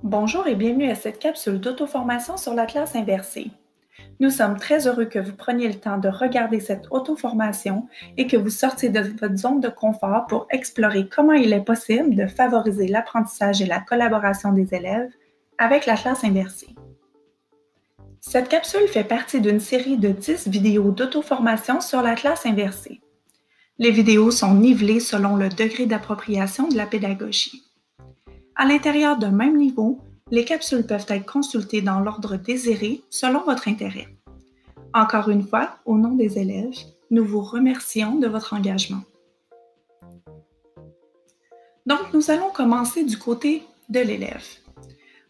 Bonjour et bienvenue à cette capsule d'auto-formation sur la classe inversée. Nous sommes très heureux que vous preniez le temps de regarder cette auto-formation et que vous sortiez de votre zone de confort pour explorer comment il est possible de favoriser l'apprentissage et la collaboration des élèves avec la classe inversée. Cette capsule fait partie d'une série de 10 vidéos d'auto-formation sur la classe inversée. Les vidéos sont nivelées selon le degré d'appropriation de la pédagogie. À l'intérieur d'un même niveau, les capsules peuvent être consultées dans l'ordre désiré selon votre intérêt. Encore une fois, au nom des élèves, nous vous remercions de votre engagement. Donc, nous allons commencer du côté de l'élève.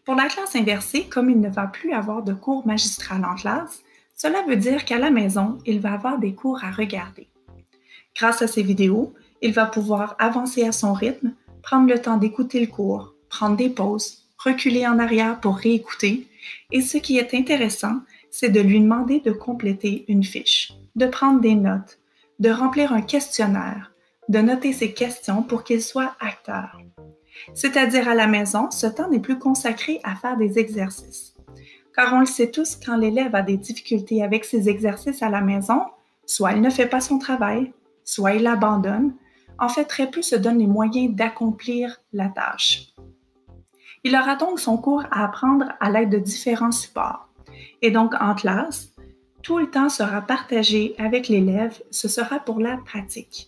Pour la classe inversée, comme il ne va plus avoir de cours magistral en classe, cela veut dire qu'à la maison, il va avoir des cours à regarder. Grâce à ces vidéos, il va pouvoir avancer à son rythme, prendre le temps d'écouter le cours, prendre des pauses, reculer en arrière pour réécouter. Et ce qui est intéressant, c'est de lui demander de compléter une fiche, de prendre des notes, de remplir un questionnaire, de noter ses questions pour qu'il soit acteur. C'est-à-dire à la maison, ce temps n'est plus consacré à faire des exercices. Car on le sait tous, quand l'élève a des difficultés avec ses exercices à la maison, soit il ne fait pas son travail, soit il abandonne. En fait, très peu se donnent les moyens d'accomplir la tâche. Il aura donc son cours à apprendre à l'aide de différents supports. Et donc, en classe, tout le temps sera partagé avec l'élève, ce sera pour la pratique.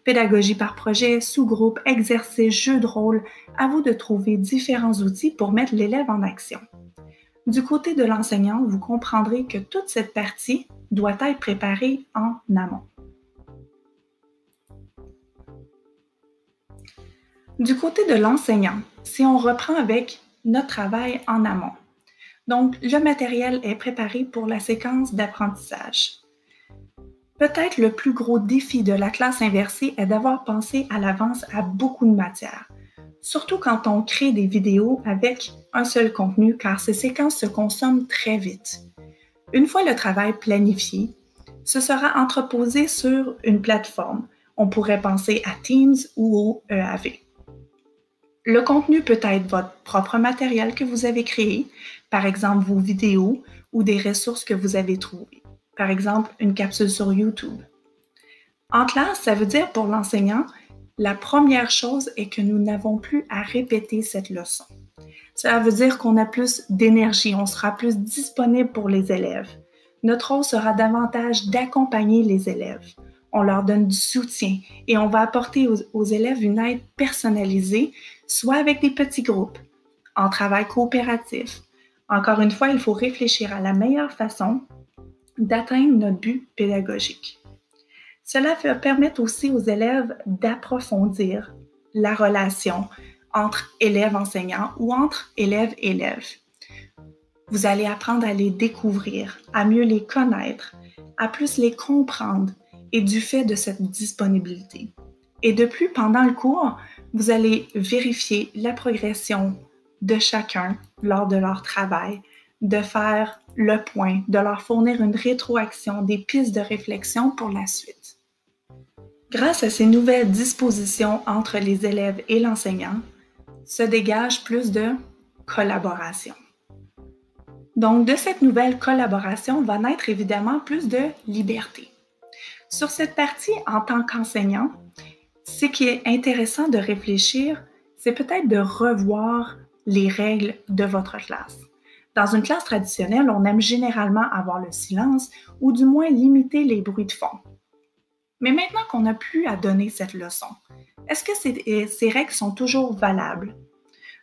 Pédagogie par projet, sous-groupe, exercice, jeu de rôle, à vous de trouver différents outils pour mettre l'élève en action. Du côté de l'enseignant, vous comprendrez que toute cette partie doit être préparée en amont. Du côté de l'enseignant, si on reprend avec notre travail en amont, donc le matériel est préparé pour la séquence d'apprentissage. Peut-être le plus gros défi de la classe inversée est d'avoir pensé à l'avance à beaucoup de matières, surtout quand on crée des vidéos avec un seul contenu, car ces séquences se consomment très vite. Une fois le travail planifié, ce sera entreposé sur une plateforme. On pourrait penser à Teams ou au EAV. Le contenu peut être votre propre matériel que vous avez créé, par exemple vos vidéos ou des ressources que vous avez trouvées, par exemple une capsule sur YouTube. En classe, ça veut dire pour l'enseignant, la première chose est que nous n'avons plus à répéter cette leçon. Cela veut dire qu'on a plus d'énergie, on sera plus disponible pour les élèves. Notre rôle sera davantage d'accompagner les élèves. On leur donne du soutien et on va apporter aux élèves une aide personnalisée, soit avec des petits groupes, en travail coopératif. Encore une fois, il faut réfléchir à la meilleure façon d'atteindre notre but pédagogique. Cela va permettre aussi aux élèves d'approfondir la relation entre élèves-enseignants ou entre élèves-élèves. Vous allez apprendre à les découvrir, à mieux les connaître, à plus les comprendre et du fait de cette disponibilité. Et de plus, pendant le cours, vous allez vérifier la progression de chacun lors de leur travail, de faire le point, de leur fournir une rétroaction, des pistes de réflexion pour la suite. Grâce à ces nouvelles dispositions entre les élèves et l'enseignant, se dégage plus de collaboration. Donc, de cette nouvelle collaboration va naître évidemment plus de liberté. Sur cette partie, en tant qu'enseignant, ce qui est intéressant de réfléchir, c'est peut-être de revoir les règles de votre classe. Dans une classe traditionnelle, on aime généralement avoir le silence ou du moins limiter les bruits de fond. Mais maintenant qu'on n'a plus à donner cette leçon, est-ce que ces règles sont toujours valables?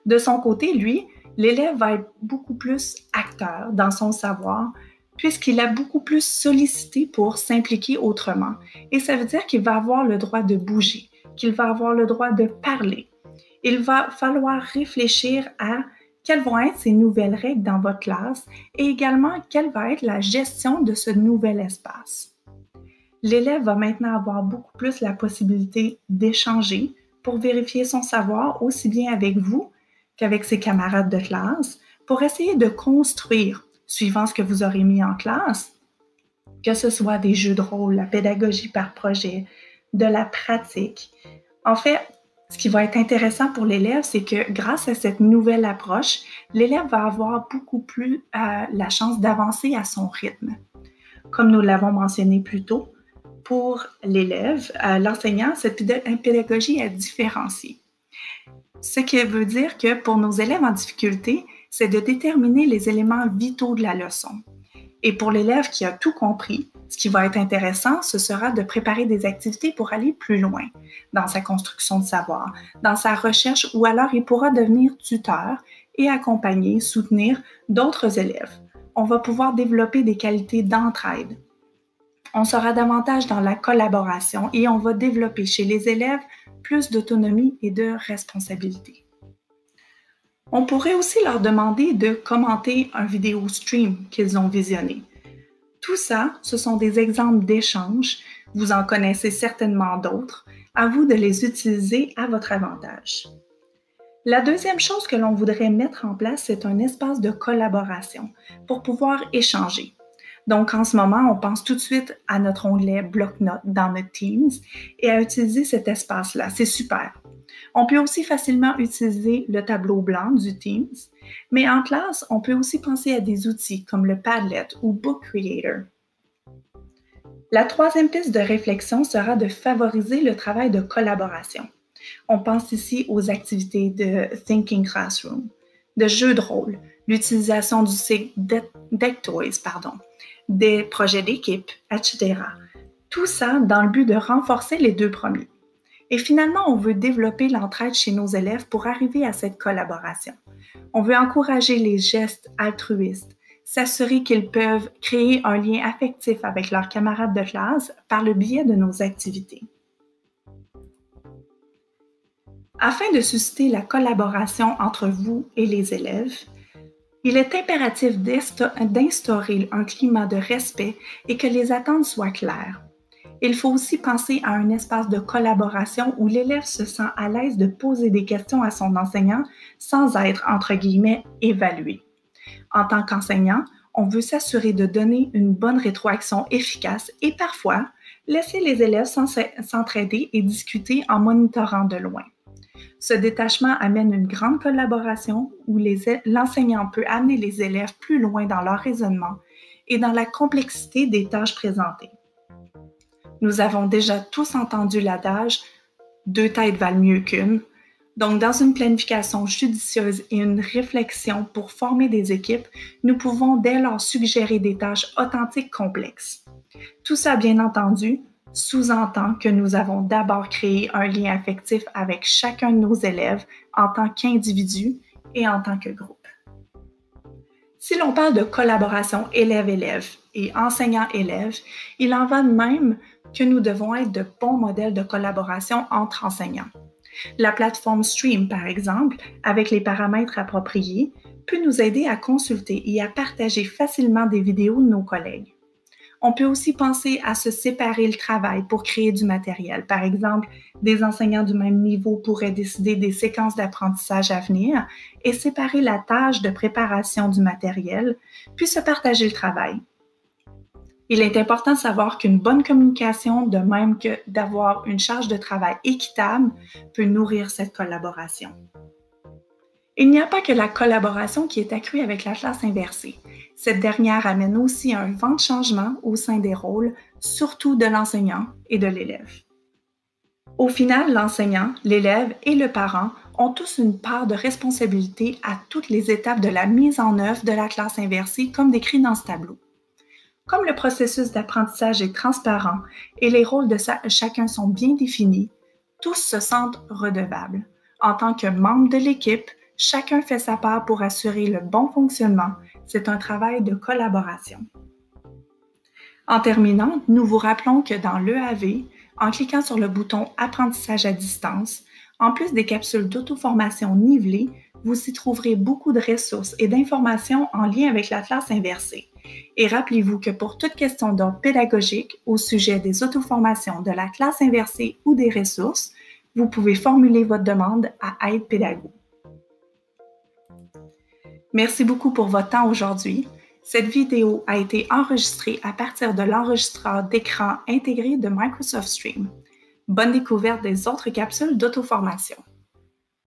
De son côté, lui, l'élève va être beaucoup plus acteur dans son savoir puisqu'il a beaucoup plus sollicité pour s'impliquer autrement. Et ça veut dire qu'il va avoir le droit de bouger, qu'il va avoir le droit de parler. Il va falloir réfléchir à quelles vont être ces nouvelles règles dans votre classe et également quelle va être la gestion de ce nouvel espace. L'élève va maintenant avoir beaucoup plus la possibilité d'échanger pour vérifier son savoir aussi bien avec vous qu'avec ses camarades de classe pour essayer de construire, suivant ce que vous aurez mis en classe, que ce soit des jeux de rôle, la pédagogie par projet, de la pratique. En fait, Ce qui va être intéressant pour l'élève, c'est que grâce à cette nouvelle approche, l'élève va avoir beaucoup plus la chance d'avancer à son rythme. Comme nous l'avons mentionné plus tôt, pour l'élève, l'enseignant, cette pédagogie est différenciée. Ce qui veut dire que pour nos élèves en difficulté, c'est de déterminer les éléments vitaux de la leçon. Et pour l'élève qui a tout compris, ce qui va être intéressant, ce sera de préparer des activités pour aller plus loin dans sa construction de savoir, dans sa recherche, ou alors il pourra devenir tuteur et accompagner, soutenir d'autres élèves. On va pouvoir développer des qualités d'entraide. On sera davantage dans la collaboration et on va développer chez les élèves plus d'autonomie et de responsabilité. On pourrait aussi leur demander de commenter un vidéo stream qu'ils ont visionné. Tout ça, ce sont des exemples d'échanges. Vous en connaissez certainement d'autres. À vous de les utiliser à votre avantage. La deuxième chose que l'on voudrait mettre en place, c'est un espace de collaboration pour pouvoir échanger. Donc, en ce moment, on pense tout de suite à notre onglet bloc-notes dans notre Teams et à utiliser cet espace-là. C'est super. On peut aussi facilement utiliser le tableau blanc du Teams, mais en classe, on peut aussi penser à des outils comme le Padlet ou Book Creator. La troisième piste de réflexion sera de favoriser le travail de collaboration. On pense ici aux activités de Thinking Classroom, de jeux de rôle, l'utilisation du site Decktoys, des projets d'équipe, etc. Tout ça dans le but de renforcer les deux premiers. Et finalement, on veut développer l'entraide chez nos élèves pour arriver à cette collaboration. On veut encourager les gestes altruistes, s'assurer qu'ils peuvent créer un lien affectif avec leurs camarades de classe par le biais de nos activités. Afin de susciter la collaboration entre vous et les élèves, il est impératif d'instaurer un climat de respect et que les attentes soient claires. Il faut aussi penser à un espace de collaboration où l'élève se sent à l'aise de poser des questions à son enseignant sans être, entre guillemets, évalué. En tant qu'enseignant, on veut s'assurer de donner une bonne rétroaction efficace et parfois laisser les élèves s'entraider et discuter en monitorant de loin. Ce détachement amène une grande collaboration où l'enseignant peut amener les élèves plus loin dans leur raisonnement et dans la complexité des tâches présentées. Nous avons déjà tous entendu l'adage « deux têtes valent mieux qu'une ». Donc, dans une planification judicieuse et une réflexion pour former des équipes, nous pouvons dès lors suggérer des tâches authentiques complexes. Tout ça, bien entendu, sous-entend que nous avons d'abord créé un lien affectif avec chacun de nos élèves en tant qu'individu et en tant que groupe. Si l'on parle de collaboration élève-élève et enseignant-élève, il en va de même que nous devons être de bons modèles de collaboration entre enseignants. La plateforme Stream, par exemple, avec les paramètres appropriés, peut nous aider à consulter et à partager facilement des vidéos de nos collègues. On peut aussi penser à se séparer le travail pour créer du matériel. Par exemple, des enseignants du même niveau pourraient décider des séquences d'apprentissage à venir et séparer la tâche de préparation du matériel, puis se partager le travail. Il est important de savoir qu'une bonne communication, de même que d'avoir une charge de travail équitable, peut nourrir cette collaboration. Il n'y a pas que la collaboration qui est accrue avec la classe inversée. Cette dernière amène aussi un vent de changement au sein des rôles, surtout de l'enseignant et de l'élève. Au final, l'enseignant, l'élève et le parent ont tous une part de responsabilité à toutes les étapes de la mise en œuvre de la classe inversée, comme décrit dans ce tableau. Comme le processus d'apprentissage est transparent et les rôles de chacun sont bien définis, tous se sentent redevables. En tant que membre de l'équipe, chacun fait sa part pour assurer le bon fonctionnement. C'est un travail de collaboration. En terminant, nous vous rappelons que dans l'EAV, en cliquant sur le bouton « Apprentissage à distance », en plus des capsules d'auto-formation nivelées, vous y trouverez beaucoup de ressources et d'informations en lien avec la classe inversée. Et rappelez-vous que pour toute question d'ordre pédagogique au sujet des auto-formations de la classe inversée ou des ressources, vous pouvez formuler votre demande à Aide Pédago. Merci beaucoup pour votre temps aujourd'hui. Cette vidéo a été enregistrée à partir de l'enregistreur d'écran intégré de Microsoft Stream. Bonne découverte des autres capsules d'auto-formation.